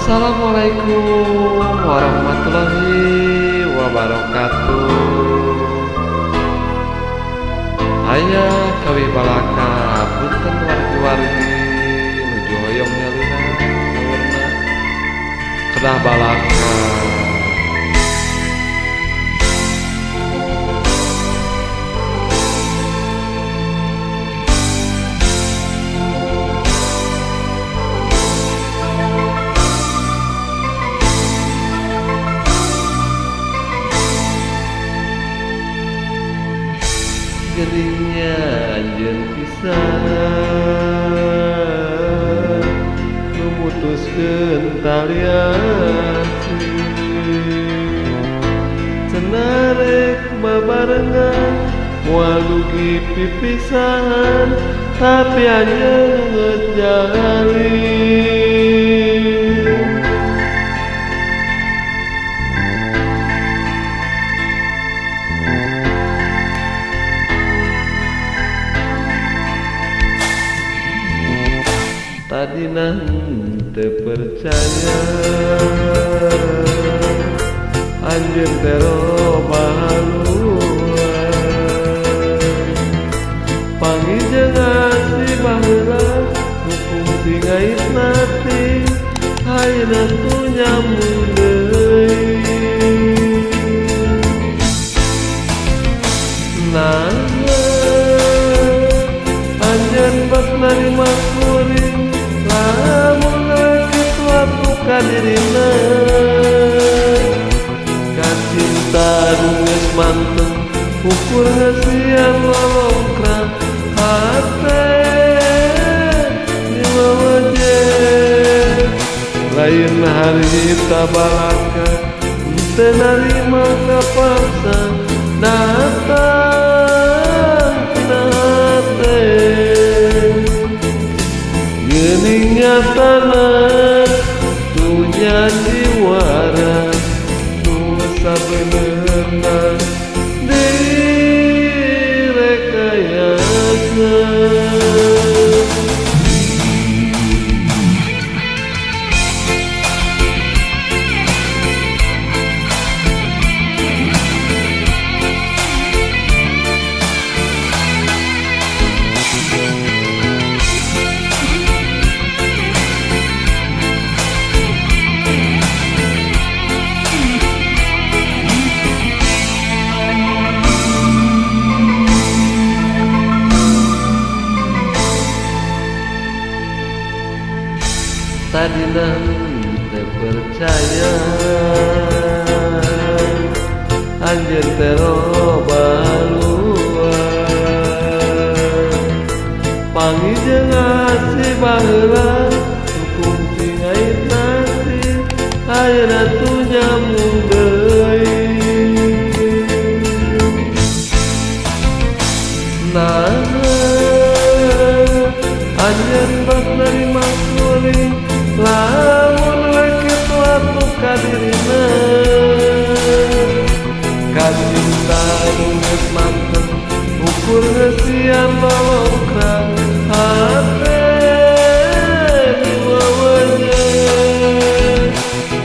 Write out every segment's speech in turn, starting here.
Assalamualaikum warahmatullahi wabarakatuh. Aya kawi balaka punten wargi-wargi nuju hoyong nyalina sawerna kedah balaka. Jadinya anjeun pisan memutuskeun tali asih cenah rek babarengan moal dugi pipisahan tapi anjeun geus jalin. Tadina teu percaya anjeun teh loba haluan pangijeung asih baheula hukum singait nati ayeuna tu nyambung deui. Nah anjeun bak narima kuring lamun kitu atuh ka dirina kacinta nu geus manteng ukur ngasian lolongkrak hate diweweje lain harita balaka teu narima kapaksa datang tina hate geuning nyatana tu jadi waras nu sabenerna direkayasa. Tadina teu percaya anjeun teh loba haluan pangijeung asih baheula hukum singait nati ayeuna tu nyambung deui. Nah anjeun bak narima kuring lamun kitu atuh ka dirina kacinta nu geus manteng ukur ngeusian lolongkrak hate diweweje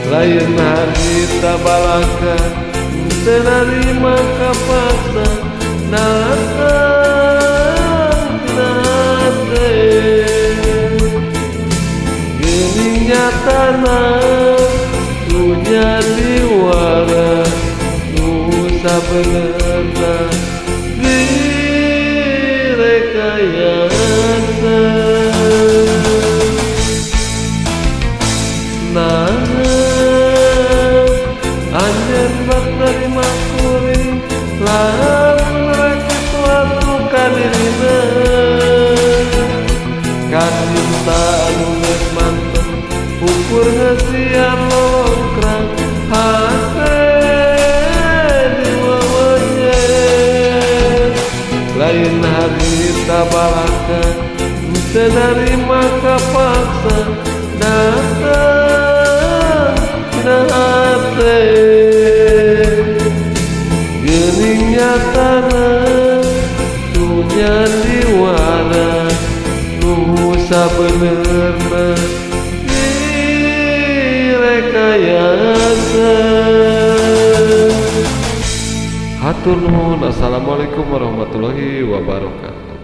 lain harita balaka teu narima kapaksa datang tina hate nyatana tu jadi waras nu sabenerna direkayasa. Nah anjeun bak narima kuring lamun kitu atuh ka dirina kacinta nu geus manteng ukur ngeusian lolongkrak hate diweweje lain harita balaka teu narima kapaksa datang tina hate geuning nyatana tu jadi waras nu sabenerna Matur nuwun. Assalamualaikum warahmatullahi wabarakatuh.